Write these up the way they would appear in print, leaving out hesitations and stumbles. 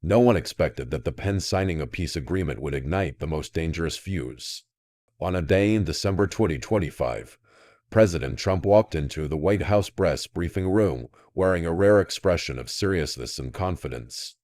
No one expected that the pen signing a peace agreement would ignite the most dangerous fuse. On a day in December 2025, President Trump walked into the White House press briefing room wearing a rare expression of seriousness and confidence.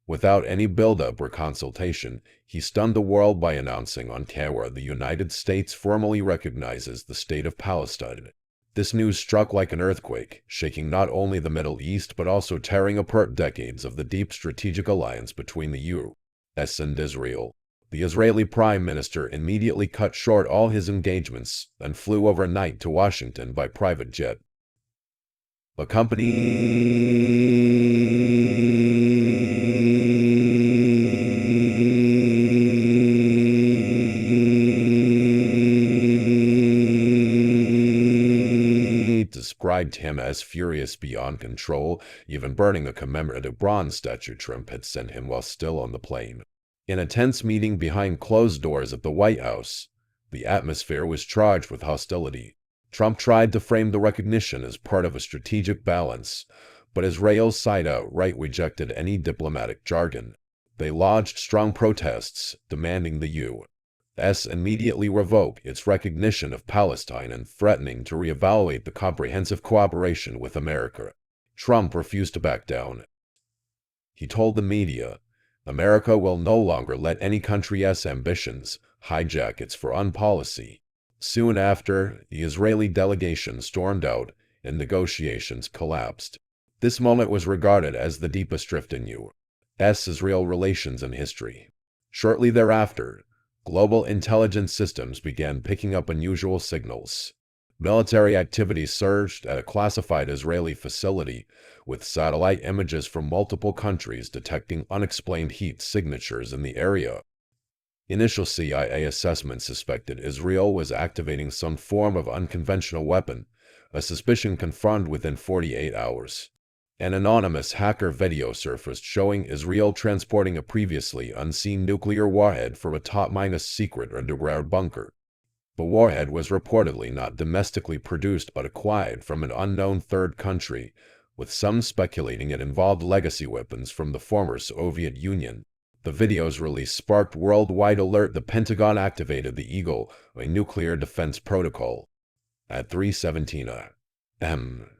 Without any build-up or consultation, he stunned the world by announcing on camera the United States formally recognizes the state of Palestine. This news struck like an earthquake, shaking not only the Middle East but also tearing apart decades of the deep strategic alliance between the U.S. and Israel. The Israeli Prime Minister immediately cut short all his engagements and flew overnight to Washington by private jet. Described him as furious beyond control, even burning a commemorative bronze statue Trump had sent him while still on the plane. In a tense meeting behind closed doors at the White House, the atmosphere was charged with hostility. Trump tried to frame the recognition as part of a strategic balance, but Israel's side outright rejected any diplomatic jargon. They lodged strong protests, demanding the U.S. immediately revoke its recognition of Palestine and threatening to reevaluate the comprehensive cooperation with America. Trump refused to back down. He told the media, "America will no longer let any country's ambitions hijack its foreign policy." Soon after, the Israeli delegation stormed out and negotiations collapsed. This moment was regarded as the deepest rift in U.S.-Israel relations in history. Shortly thereafter, global intelligence systems began picking up unusual signals. Military activity surged at a classified Israeli facility, with satellite images from multiple countries detecting unexplained heat signatures in the area. Initial CIA assessments suspected Israel was activating some form of unconventional weapon, a suspicion confirmed within 48 hours. An anonymous hacker video surfaced showing Israel transporting a previously unseen nuclear warhead from a top-secret underground bunker. The warhead was reportedly not domestically produced but acquired from an unknown third country, with some speculating it involved legacy weapons from the former Soviet Union. The video's release sparked worldwide alert. The Pentagon activated the Eagle, a nuclear defense protocol, at 3:17 a.m.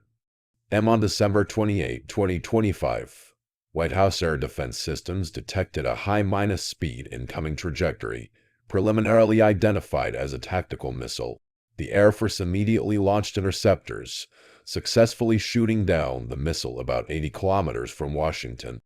On December 28, 2025, White House Air Defense Systems detected a high speed incoming trajectory, preliminarily identified as a tactical missile. The Air Force immediately launched interceptors, successfully shooting down the missile about 80 kilometers from Washington.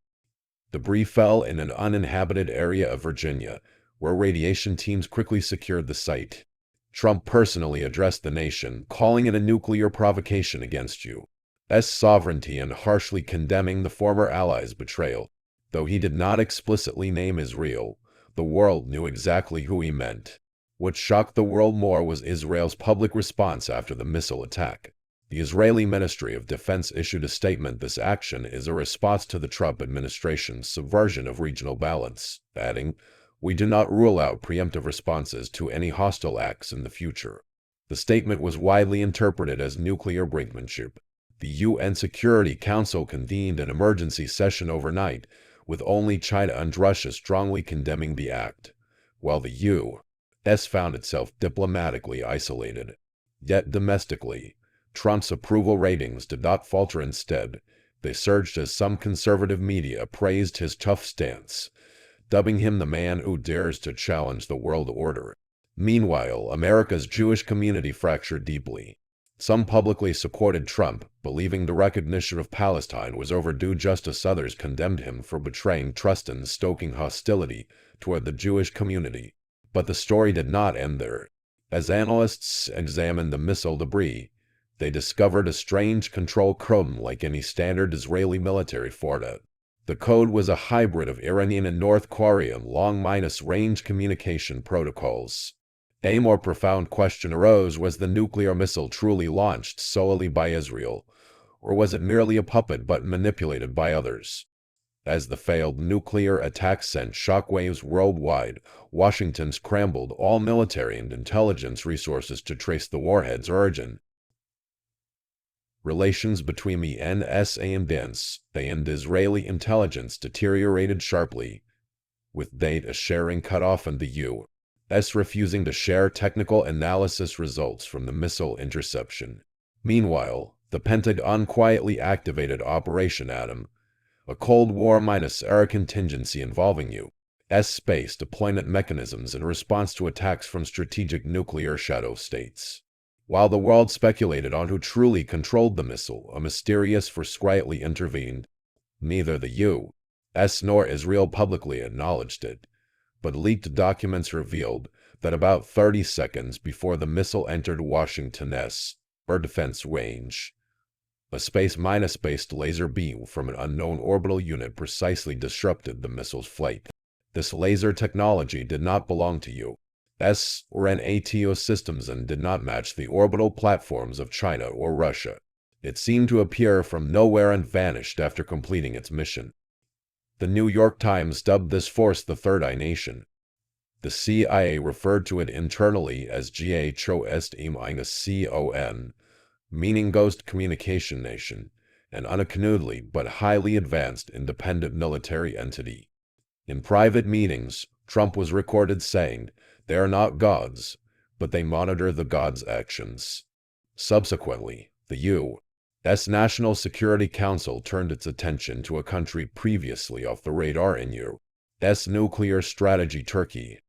Debris fell in an uninhabited area of Virginia, where radiation teams quickly secured the site. Trump personally addressed the nation, calling it a nuclear provocation against U.S. sovereignty and harshly condemning the former allies' betrayal. Though he did not explicitly name Israel, the world knew exactly who he meant. What shocked the world more was Israel's public response after the missile attack. The Israeli Ministry of Defense issued a statement: "This action is a response to the Trump administration's subversion of regional balance," adding, "We do not rule out preemptive responses to any hostile acts in the future." The statement was widely interpreted as nuclear brinkmanship. The UN Security Council convened an emergency session overnight, with only China and Russia strongly condemning the act, while the U.S. found itself diplomatically isolated. Yet domestically, Trump's approval ratings did not falter. Instead, they surged as some conservative media praised his tough stance, dubbing him the man who dares to challenge the world order. Meanwhile, America's Jewish community fractured deeply. Some publicly supported Trump, believing the recognition of Palestine was overdue, just as others condemned him for betraying trust and stoking hostility toward the Jewish community. But the story did not end there. As analysts examined the missile debris, they discovered a strange control code like any standard Israeli military format. The code was a hybrid of Iranian and North Korean long-range communication protocols. A more profound question arose: was the nuclear missile truly launched solely by Israel, or was it merely a puppet but manipulated by others? As the failed nuclear attack sent shockwaves worldwide, Washington scrambled all military and intelligence resources to trace the warhead's origin. Relations between the NSA and Israeli intelligence deteriorated sharply, with data sharing cut off and the U.S. refusing to share technical analysis results from the missile interception. Meanwhile, the Pentagon quietly activated Operation Atom, a Cold War-era contingency involving U.S. space deployment mechanisms in response to attacks from strategic nuclear shadow states. While the world speculated on who truly controlled the missile, a mysterious force quietly intervened. Neither the U.S. nor Israel publicly acknowledged it, but leaked documents revealed that about 30 seconds before the missile entered Washington's air defense range, a space-based laser beam from an unknown orbital unit precisely disrupted the missile's flight. This laser technology did not belong to U.S. or NATO systems and did not match the orbital platforms of China or Russia. It seemed to appear from nowhere and vanished after completing its mission. The New York Times dubbed this force the Third Eye Nation. The CIA referred to it internally as GHOST-CON, meaning Ghost Communication Nation, an unacknowledged but highly advanced independent military entity. In private meetings, Trump was recorded saying, "They are not gods, but they monitor the gods' actions." Subsequently, the U.S. National Security Council turned its attention to a country previously off the radar in U.S. nuclear strategy: Turkey.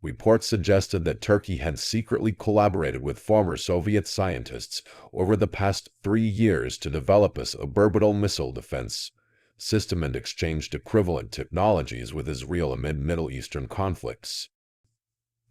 Reports suggested that Turkey had secretly collaborated with former Soviet scientists over the past 3 years to develop a suborbital missile defense system and exchanged equivalent technologies with Israel amid Middle Eastern conflicts.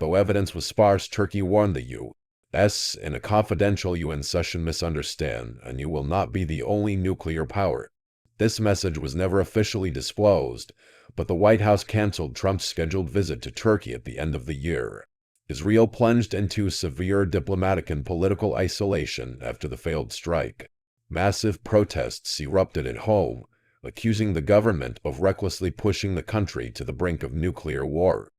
Though evidence was sparse, Turkey warned the U.S. in a confidential UN session, "Misunderstand, and you will not be the only nuclear power." This message was never officially disclosed, but the White House canceled Trump's scheduled visit to Turkey at the end of the year. Israel plunged into severe diplomatic and political isolation after the failed strike. Massive protests erupted at home, accusing the government of recklessly pushing the country to the brink of nuclear war.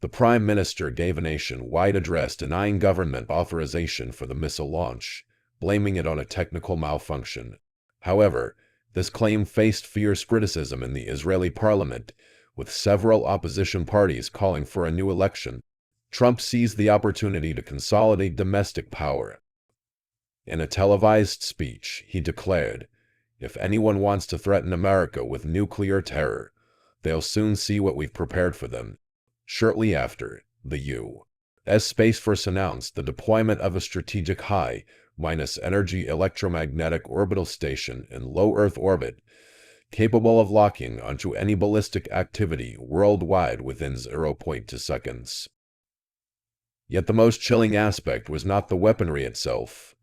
The Prime Minister gave a nation-wide address denying government authorization for the missile launch, blaming it on a technical malfunction. However, this claim faced fierce criticism in the Israeli parliament, with several opposition parties calling for a new election. Trump seized the opportunity to consolidate domestic power. In a televised speech, he declared, "If anyone wants to threaten America with nuclear terror, they'll soon see what we've prepared for them." Shortly after, the U.S. Space Force announced the deployment of a strategic high-energy electromagnetic orbital station in low Earth orbit, capable of locking onto any ballistic activity worldwide within 0.2 seconds. Yet the most chilling aspect was not the weaponry itself,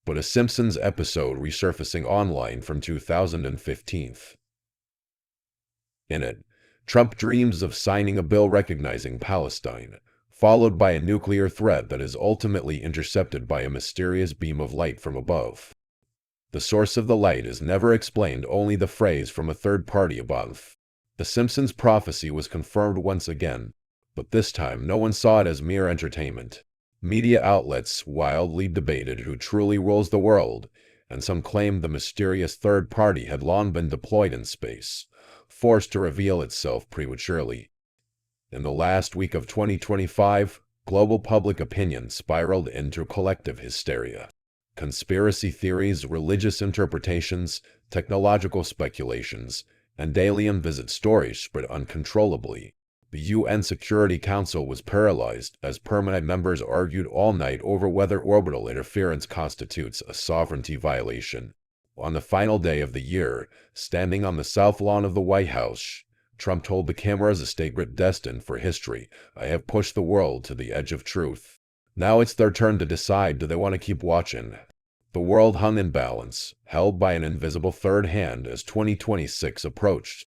but a Simpsons episode resurfacing online from 2015. In it, Trump dreams of signing a bill recognizing Palestine, followed by a nuclear threat that is ultimately intercepted by a mysterious beam of light from above. The source of the light is never explained, only the phrase from a third party above. The Simpsons prophecy was confirmed once again, but this time no one saw it as mere entertainment. Media outlets wildly debated who truly rules the world, and some claimed the mysterious third party had long been deployed in space, forced to reveal itself prematurely. In the last week of 2025, global public opinion spiraled into collective hysteria. Conspiracy theories, religious interpretations, technological speculations, and alien visit stories spread uncontrollably. The UN Security Council was paralyzed as permanent members argued all night over whether orbital interference constitutes a sovereignty violation. On the final day of the year, standing on the south lawn of the White House, Trump told the cameras, "A statement destined for history. I have pushed the world to the edge of truth. Now it's their turn to decide, do they want to keep watching?" The world hung in balance, held by an invisible third hand as 2026 approached.